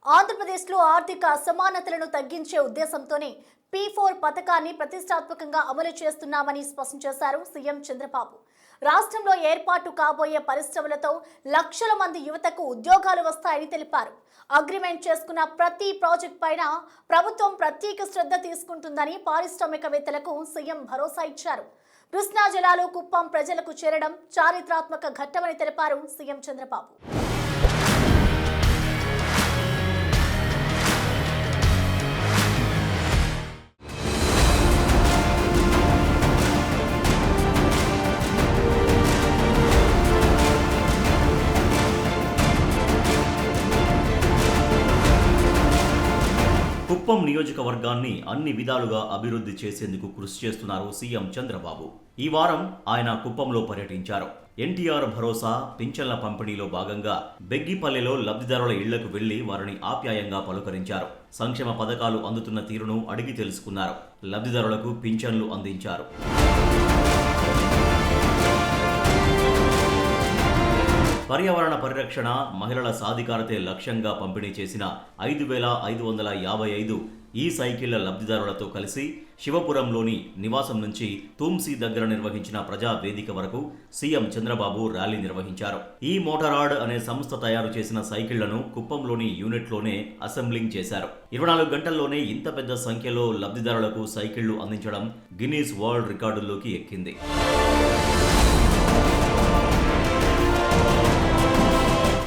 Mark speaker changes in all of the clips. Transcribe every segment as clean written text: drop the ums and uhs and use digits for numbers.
Speaker 1: ఆంధ్రప్రదేశ్లో ఆర్థిక అసమానతలను తగ్గించే ఉద్దేశంతోనే P4 పథకాన్ని ప్రతిష్టాత్మకంగా అమలు చేస్తున్నామని స్పష్టం చేశారు సీఎం చంద్రబాబు. రాష్ట్రంలో ఏర్పాటు కాబోయే పరిశ్రమలతో లక్షల మంది యువతకు ఉద్యోగాలు వస్తాయని తెలిపారు. అగ్రిమెంట్ చేసుకున్న ప్రతి ప్రాజెక్ట్ పైన ప్రభుత్వం ప్రత్యేక శ్రద్ధ తీసుకుంటుందని పారిశ్రామికవేత్తలకు సీఎం భరోసా ఇచ్చారు. కృష్ణా జలాలు కుప్పం ప్రజలకు చేరడం చారిత్రాత్మక ఘట్టమని తెలిపారు సీఎం చంద్రబాబు.
Speaker 2: కుప్పం నియోజకవర్గాన్ని అన్ని విధాలుగా అభివృద్ధి చేసేందుకు కృషి చేస్తున్నారు సీఎం చంద్రబాబు. ఈ వారం ఆయన కుప్పంలో పర్యటించారు. ఎన్టీఆర్ భరోసా పింఛన్ల పంపిణీలో భాగంగా బెగ్గిపల్లెలో లబ్ధిదారుల ఇళ్లకు వెళ్లి వారిని ఆప్యాయంగా పలుకరించారు. సంక్షేమ పథకాలు అందుతున్న తీరును అడిగి తెలుసుకున్నారు. లబ్ధిదారులకు పింఛన్లు అందించారు. పర్యావరణ పరిరక్షణ, మహిళల సాధికారతే లక్ష్యంగా పంపిణీ చేసిన 5,555 ఈ సైకిళ్ల లబ్ధిదారులతో కలిసి శివపురంలోని నివాసం నుంచి తుమ్సీ దగ్గర నిర్వహించిన ప్రజా వేదిక వరకు సీఎం చంద్రబాబు ర్యాలీ నిర్వహించారు. ఈ మోటారాడ్ అనే సంస్థ తయారు చేసిన సైకిళ్లను కుప్పంలోని యూనిట్లోనే అసెంబ్లింగ్ చేశారు. 24 గంటల్లోనే ఇంత పెద్ద సంఖ్యలో లబ్ధిదారులకు సైకిళ్లు అందించడం గిన్నీస్ వరల్డ్ రికార్డుల్లోకి ఎక్కింది.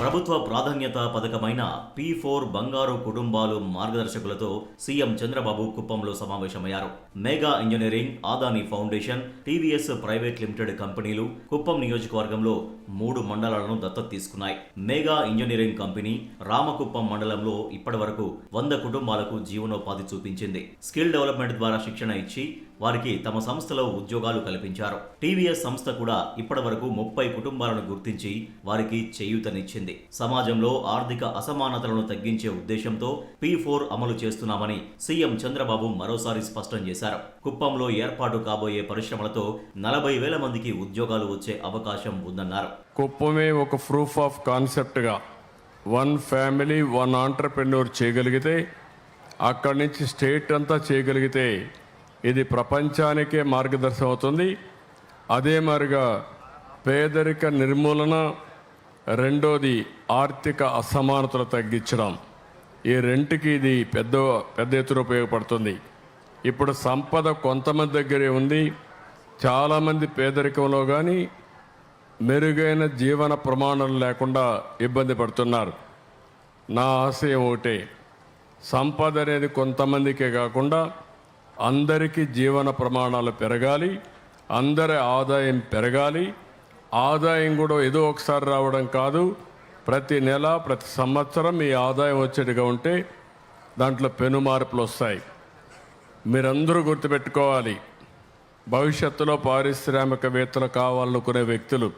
Speaker 2: ప్రభుత్వ ప్రాధాన్యత పథకమైన P4 బంగారు కుటుంబాలు మార్గదర్శకులతో సీఎం చంద్రబాబు కుప్పంలో సమావేశమయ్యారు. Mega engineering, Adani foundation, TVS private limited కంపెనీలు కుప్పం నియోజకవర్గంలో 3 మండలాలను దత్తత తీసుకున్నాయి. మెగా ఇంజనీరింగ్ కంపెనీ రామకుప్పం మండలంలో ఇప్పటి వరకు 100 కుటుంబాలకు జీవనోపాధి చూపించింది. స్కిల్ డెవలప్మెంట్ ద్వారా శిక్షణ ఇచ్చి వారికి తమ సంస్థలో ఉద్యోగాలు కల్పించారు. టీవీఎస్ సంస్థ కూడా ఇప్పటి వరకు 30 కుటుంబాలను గుర్తించి వారికి చేయూతనిచ్చింది. సమాజంలో ఆర్థిక అసమానతలను తగ్గించే ఉద్దేశంతో P4 అమలు చేస్తున్నామని సీఎం చంద్రబాబు మరోసారి స్పష్టం చేశారు. కుప్పంలో ఏర్పాటు కాబోయే పరిశ్రమలతో 40,000 మందికి ఉద్యోగాలు వచ్చే అవకాశం ఉందన్నారు.
Speaker 3: కుప్పమే ఒక ప్రూఫ్ ఆఫ్ కాన్సెప్ట్గా 1 ఫ్యామిలీ 1 ఆంటర్ప్రెన్యూర్ చేయగలిగితే, అక్కడి నుంచి స్టేట్ అంతా చేయగలిగితే ఇది ప్రపంచానికే మార్గదర్శనం అవుతుంది. అదే మాదిరిగా పేదరిక నిర్మూలన, రెండోది ఆర్థిక అసమానతలు తగ్గించడం, ఈ రెంటికి ఇది పెద్ద ఎత్తున ఉపయోగపడుతుంది. ఇప్పుడు సంపద కొంతమంది దగ్గరే ఉంది. చాలామంది పేదరికంలో కానీ మెరుగైన జీవన ప్రమాణాలు లేకుండా ఇబ్బంది పడుతున్నారు. నా ఆశయం ఒకటే, సంపద అనేది కొంతమందికే కాకుండా అందరికీ జీవన ప్రమాణాలు పెరగాలి, అందరి ఆదాయం పెరగాలి. ఆదాయం కూడా ఏదో ఒకసారి రావడం కాదు, ప్రతి నెల ప్రతి సంవత్సరం ఈ ఆదాయం వచ్చేట్టుగా ఉంటే దాంట్లో పెను మార్పులు వస్తాయి. మీరందరూ గుర్తుపెట్టుకోవాలి, భవిష్యత్తులో పారిశ్రామికవేత్తలు కావాలనుకునే వ్యక్తులు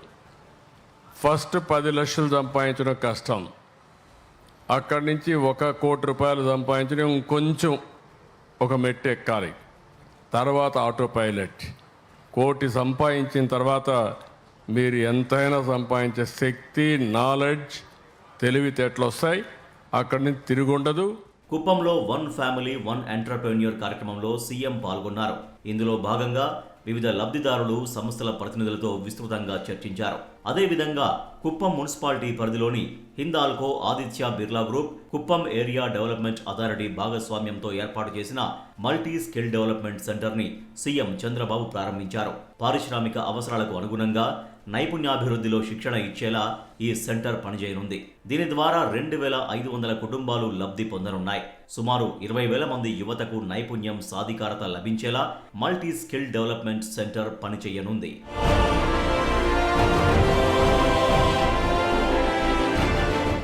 Speaker 3: ఫస్ట్ 10 లక్షలు సంపాదించడం కష్టం. అక్కడి నుంచి 1 కోటి రూపాయలు సంపాదించడం ఇంకొంచెం ఒక మెట్టు ఎక్కాలి. తర్వాత ఆటో పైలట్. 1 కోటి సంపాదించిన తర్వాత మీరు ఎంతైనా సంపాదించే శక్తి, నాలెడ్జ్, తెలివితేటలు వస్తాయి. అక్కడి నుంచి తిరుగుండదు.
Speaker 2: కుప్పంలో 1 ఫ్యామిలీ 1 ఎంటర్‌ప్రెన్యూర్ కార్యక్రమంలో సీఎం పాల్గొన్నారు. ఇందులో భాగంగా వివిధ లబ్ధిదారులు, సంస్థల ప్రతినిధులతో విస్తృతంగా చర్చించారు. అదేవిధంగా కుప్పం మున్సిపాలిటీ పరిధిలోని Hindalco, Aditya Birla group, Kuppam area development authority భాగస్వామ్యంతో ఏర్పాటు చేసిన మల్టీ స్కిల్ డెవలప్మెంట్ సెంటర్ని సీఎం చంద్రబాబు ప్రారంభించారు. పారిశ్రామిక అవసరాలకు అనుగుణంగా నైపుణ్యాభివృద్ధిలో శిక్షణ ఇచ్చేలా ఈ సెంటర్ పనిచేయనుంది. దీని ద్వారా 2,500 కుటుంబాలు లబ్ధి పొందనున్నాయి. సుమారు 20,000 మంది యువతకు నైపుణ్యం, సాధికారత లభించేలా మల్టీ స్కిల్ డెవలప్మెంట్ సెంటర్ పనిచేయనుంది.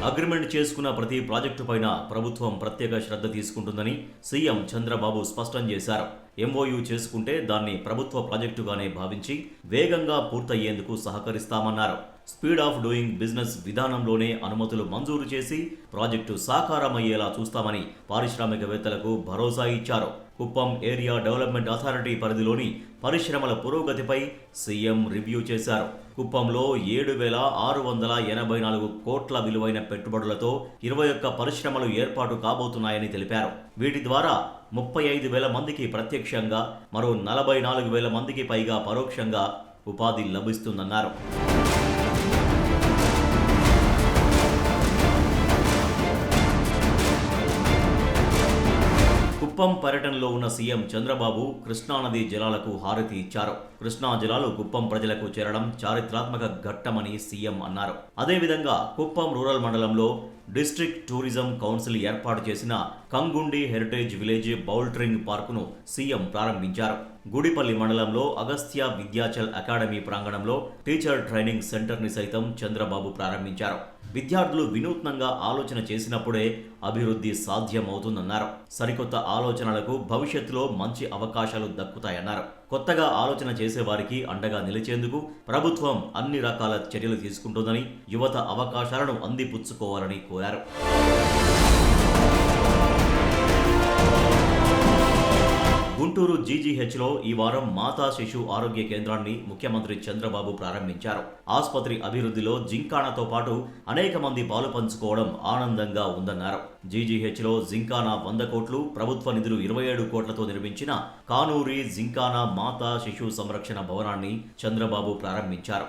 Speaker 2: అగ్రిమెంట్ చేసుకున్న ప్రతి ప్రాజెక్టు పైన ప్రభుత్వం ప్రత్యేక శ్రద్ధ తీసుకుంటుందని సీఎం చంద్రబాబు స్పష్టం చేశారు. MOU చేసుకుంటే దాన్ని ప్రభుత్వ ప్రాజెక్టుగానే భావించి వేగంగా పూర్తయ్యేందుకు సహకరిస్తామన్నారు. స్పీడ్ ఆఫ్ డూయింగ్ బిజినెస్ విధానంలోనే అనుమతులు మంజూరు చేసి ప్రాజెక్టు సాకారమయ్యేలా చూస్తామని పారిశ్రామికవేత్తలకు భరోసా ఇచ్చారు. కుప్పం ఏరియా డెవలప్మెంట్ అథారిటీ పరిధిలోని పరిశ్రమల పురోగతిపై సీఎం రివ్యూ చేశారు. కుప్పంలో 7,684 కోట్ల విలువైన పెట్టుబడులతో 21 పరిశ్రమలు ఏర్పాటు కాబోతున్నాయని తెలిపారు. వీటి ద్వారా 35,000 మందికి ప్రత్యక్షంగా, మరో 44,000 మందికి పైగా పరోక్షంగా ఉపాధి లభిస్తుందన్నారు. కుప్పం పర్యటనలో ఉన్న సీఎం చంద్రబాబు కృష్ణానది జలాలకు హారతి ఇచ్చారు. కృష్ణా జలాలు కుప్పం ప్రజలకు చేరడం చారిత్రాత్మక ఘట్టమని సీఎం అన్నారు. అదేవిధంగా కుప్పం రూరల్ మండలంలో డిస్ట్రిక్ట్ టూరిజం కౌన్సిల్ ఏర్పాటు చేసిన కంగుండి హెరిటేజ్ విలేజ్ బౌల్ట్రింగ్ పార్కును సీఎం ప్రారంభించారు. గుడిపల్లి మండలంలో అగస్త్య విద్యాచల్ అకాడమీ ప్రాంగణంలో టీచర్ ట్రైనింగ్ సెంటర్ని సైతం చంద్రబాబు ప్రారంభించారు. విద్యార్థులు వినూత్నంగా ఆలోచన చేసినప్పుడే అభివృద్ధి సాధ్యమవుతుందన్నారు. సరికొత్త ఆలోచనలకు భవిష్యత్తులో మంచి అవకాశాలు దక్కుతాయన్నారు. కొత్తగా ఆలోచన చేసేవారికి అండగా నిలిచేందుకు ప్రభుత్వం అన్ని రకాల చర్యలు తీసుకుంటుందని, యువత అవకాశాలను అందిపుచ్చుకోవాలని కోరారు. గుంటూరు జీజీహెచ్లో ఈ వారం మాతా శిశు ఆరోగ్య కేంద్రాన్ని ముఖ్యమంత్రి చంద్రబాబు ప్రారంభించారు. ఆసుపత్రి అభివృద్ధిలో జింకానాతో పాటు అనేక మంది పాలు పంచుకోవడం ఆనందంగా ఉందన్నారు. జీజీహెచ్లో జింకానా 100 కోట్లు, ప్రభుత్వ నిధులు 27 కోట్లతో నిర్మించిన కానూరి జింకానా మాతా శిశు సంరక్షణ భవనాన్ని చంద్రబాబు ప్రారంభించారు.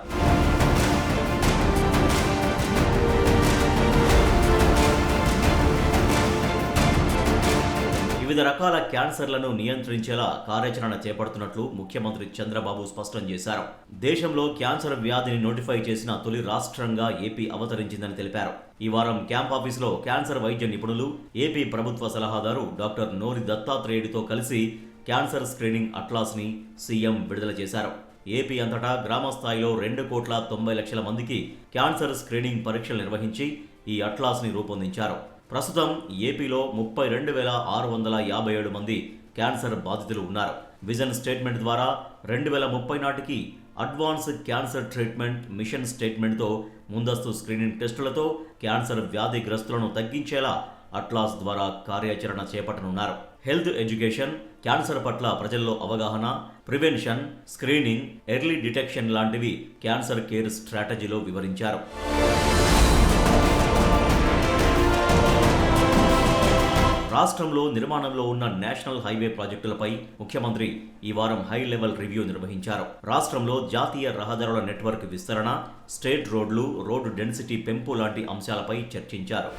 Speaker 2: వివిధ రకాల క్యాన్సర్లను నియంత్రించేలా కార్యాచరణ చేపడుతున్నట్లు ముఖ్యమంత్రి చంద్రబాబు స్పష్టం చేశారు. దేశంలో క్యాన్సర్ వ్యాధిని నోటిఫై చేసిన తొలి రాష్ట్రంగా ఏపీ అవతరించిందని తెలిపారు. ఈ వారం క్యాంప్ ఆఫీసులో క్యాన్సర్ వైద్య నిపుణులు, ఏపీ ప్రభుత్వ సలహాదారు డాక్టర్ నోరి దత్తాత్రేయుడితో కలిసి క్యాన్సర్ స్క్రీనింగ్ అట్లాస్ని సీఎం విడుదల చేశారు. ఏపీ అంతటా గ్రామ స్థాయిలో 2,90,00,000 మందికి క్యాన్సర్ స్క్రీనింగ్ పరీక్షలు నిర్వహించి ఈ అట్లాస్ని రూపొందించారు. ప్రస్తుతం ఏపీలో 32,657 మంది క్యాన్సర్ బాధితులు ఉన్నారు. విజన్ స్టేట్మెంట్ ద్వారా 2030 నాటికి అడ్వాన్స్ క్యాన్సర్ ట్రీట్మెంట్ మిషన్ స్టేట్మెంట్తో ముందస్తు స్క్రీనింగ్ టెస్టులతో క్యాన్సర్ వ్యాధిగ్రస్తులను తగ్గించేలా అట్లాస్ ద్వారా కార్యాచరణ చేపట్టనున్నారు. హెల్త్ ఎడ్యుకేషన్, క్యాన్సర్ పట్ల ప్రజల్లో అవగాహన, ప్రివెన్షన్, స్క్రీనింగ్, ఎర్లీ డిటెక్షన్ లాంటివి క్యాన్సర్ కేర్ స్ట్రాటజీలో వివరించారు. రాష్ట్రంలో నిర్మాణంలో ఉన్న నేషనల్ హైవే ప్రాజెక్టులపై ముఖ్యమంత్రి ఈ వారం హై లెవెల్ రివ్యూ నిర్వహించారు. రాష్ట్రంలో జాతీయ రహదారుల నెట్వర్క్ విస్తరణ, స్టేట్ రోడ్లు, రోడ్డు డెన్సిటీ పెంపు లాంటి అంశాలపై చర్చించారు.